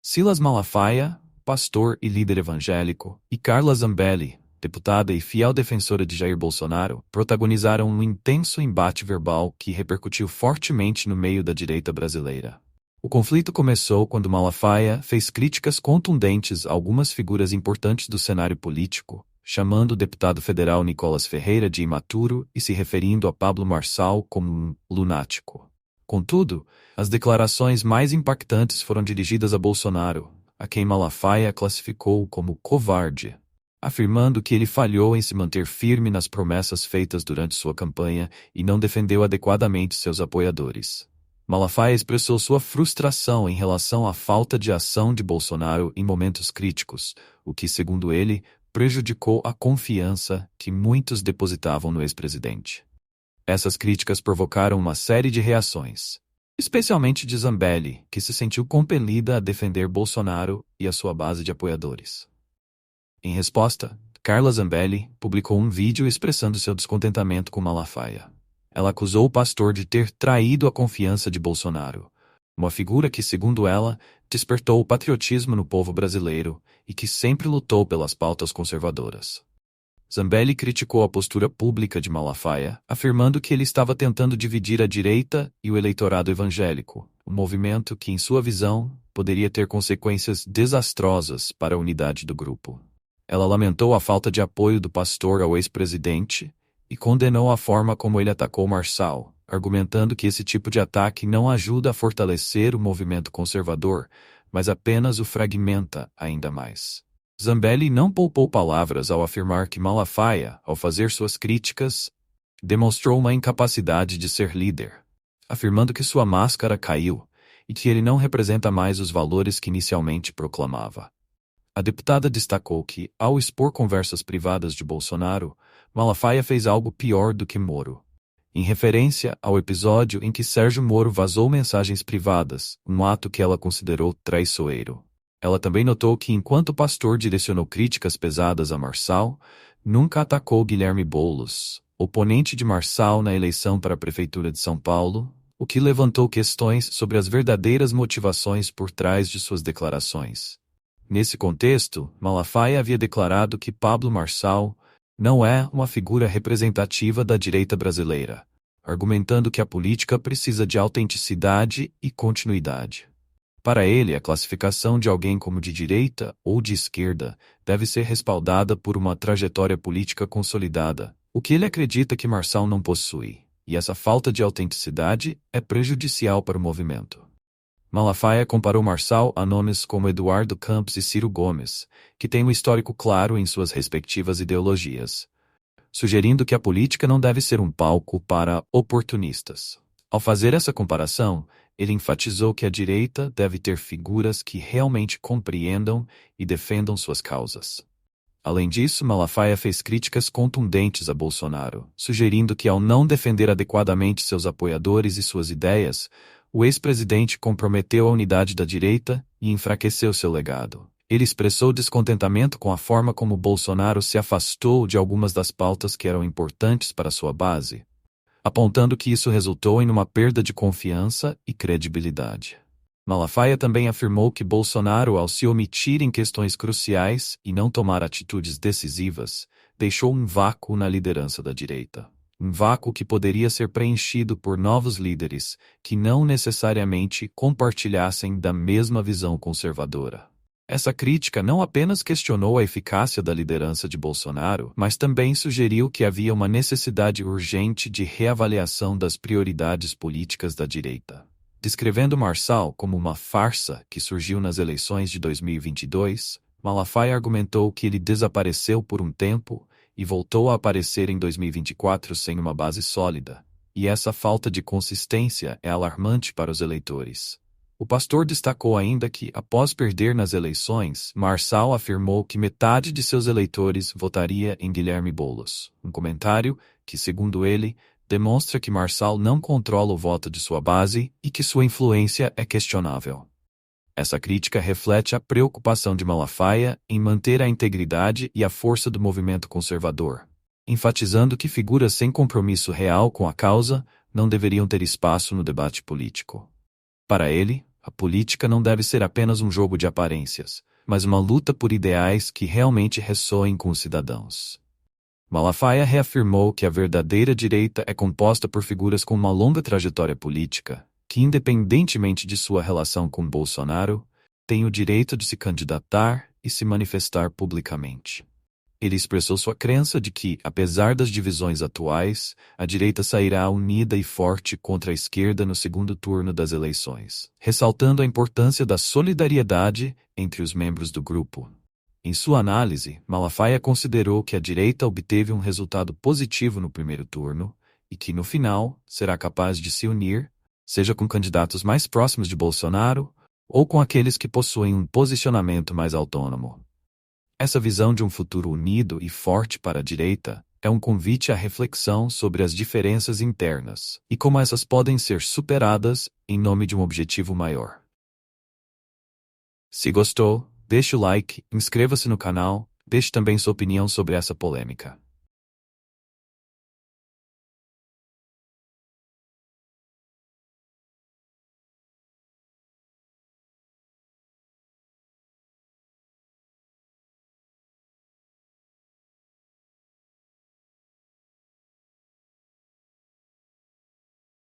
Silas Malafaia, pastor e líder evangélico, e Carla Zambelli, deputada e fiel defensora de Jair Bolsonaro, protagonizaram um intenso embate verbal que repercutiu fortemente no meio da direita brasileira. O conflito começou quando Malafaia fez críticas contundentes a algumas figuras importantes do cenário político, chamando o deputado federal Nicolas Ferreira de imaturo e se referindo a Pablo Marçal como um lunático. Contudo, as declarações mais impactantes foram dirigidas a Bolsonaro, a quem Malafaia classificou como covarde, afirmando que ele falhou em se manter firme nas promessas feitas durante sua campanha e não defendeu adequadamente seus apoiadores. Malafaia expressou sua frustração em relação à falta de ação de Bolsonaro em momentos críticos, o que, segundo ele, prejudicou a confiança que muitos depositavam no ex-presidente. Essas críticas provocaram uma série de reações, especialmente de Zambelli, que se sentiu compelida a defender Bolsonaro e a sua base de apoiadores. Em resposta, Carla Zambelli publicou um vídeo expressando seu descontentamento com Malafaia. Ela acusou o pastor de ter traído a confiança de Bolsonaro, uma figura que, segundo ela, despertou o patriotismo no povo brasileiro e que sempre lutou pelas pautas conservadoras. Zambelli criticou a postura pública de Malafaia, afirmando que ele estava tentando dividir a direita e o eleitorado evangélico, um movimento que, em sua visão, poderia ter consequências desastrosas para a unidade do grupo. Ela lamentou a falta de apoio do pastor ao ex-presidente e condenou a forma como ele atacou Marçal, argumentando que esse tipo de ataque não ajuda a fortalecer o movimento conservador, mas apenas o fragmenta ainda mais. Zambelli não poupou palavras ao afirmar que Malafaia, ao fazer suas críticas, demonstrou uma incapacidade de ser líder, afirmando que sua máscara caiu e que ele não representa mais os valores que inicialmente proclamava. A deputada destacou que, ao expor conversas privadas de Bolsonaro, Malafaia fez algo pior do que Moro, em referência ao episódio em que Sérgio Moro vazou mensagens privadas, um ato que ela considerou traiçoeiro. Ela também notou que, enquanto o pastor direcionou críticas pesadas a Marçal, nunca atacou Guilherme Boulos, oponente de Marçal na eleição para a Prefeitura de São Paulo, o que levantou questões sobre as verdadeiras motivações por trás de suas declarações. Nesse contexto, Malafaia havia declarado que Pablo Marçal não é uma figura representativa da direita brasileira, argumentando que a política precisa de autenticidade e continuidade. Para ele, a classificação de alguém como de direita ou de esquerda deve ser respaldada por uma trajetória política consolidada, o que ele acredita que Marçal não possui, e essa falta de autenticidade é prejudicial para o movimento. Malafaia comparou Marçal a nomes como Eduardo Campos e Ciro Gomes, que têm um histórico claro em suas respectivas ideologias, sugerindo que a política não deve ser um palco para oportunistas. Ao fazer essa comparação, ele enfatizou que a direita deve ter figuras que realmente compreendam e defendam suas causas. Além disso, Malafaia fez críticas contundentes a Bolsonaro, sugerindo que, ao não defender adequadamente seus apoiadores e suas ideias, o ex-presidente comprometeu a unidade da direita e enfraqueceu seu legado. Ele expressou descontentamento com a forma como Bolsonaro se afastou de algumas das pautas que eram importantes para sua base, apontando que isso resultou em uma perda de confiança e credibilidade. Malafaia também afirmou que Bolsonaro, ao se omitir em questões cruciais e não tomar atitudes decisivas, deixou um vácuo na liderança da direita. Um vácuo que poderia ser preenchido por novos líderes que não necessariamente compartilhassem da mesma visão conservadora. Essa crítica não apenas questionou a eficácia da liderança de Bolsonaro, mas também sugeriu que havia uma necessidade urgente de reavaliação das prioridades políticas da direita. Descrevendo Marçal como uma farsa que surgiu nas eleições de 2022, Malafaia argumentou que ele desapareceu por um tempo e voltou a aparecer em 2024 sem uma base sólida, e essa falta de consistência é alarmante para os eleitores. O pastor destacou ainda que, após perder nas eleições, Marçal afirmou que metade de seus eleitores votaria em Guilherme Boulos, um comentário que, segundo ele, demonstra que Marçal não controla o voto de sua base e que sua influência é questionável. Essa crítica reflete a preocupação de Malafaia em manter a integridade e a força do movimento conservador, enfatizando que figuras sem compromisso real com a causa não deveriam ter espaço no debate político. Para ele, a política não deve ser apenas um jogo de aparências, mas uma luta por ideais que realmente ressoem com os cidadãos. Malafaia reafirmou que a verdadeira direita é composta por figuras com uma longa trajetória política, que, independentemente de sua relação com Bolsonaro, têm o direito de se candidatar e se manifestar publicamente. Ele expressou sua crença de que, apesar das divisões atuais, a direita sairá unida e forte contra a esquerda no segundo turno das eleições, ressaltando a importância da solidariedade entre os membros do grupo. Em sua análise, Malafaia considerou que a direita obteve um resultado positivo no primeiro turno e que, no final, será capaz de se unir, seja com candidatos mais próximos de Bolsonaro ou com aqueles que possuem um posicionamento mais autônomo. Essa visão de um futuro unido e forte para a direita é um convite à reflexão sobre as diferenças internas e como essas podem ser superadas em nome de um objetivo maior. Se gostou, deixe o like, inscreva-se no canal, deixe também sua opinião sobre essa polêmica.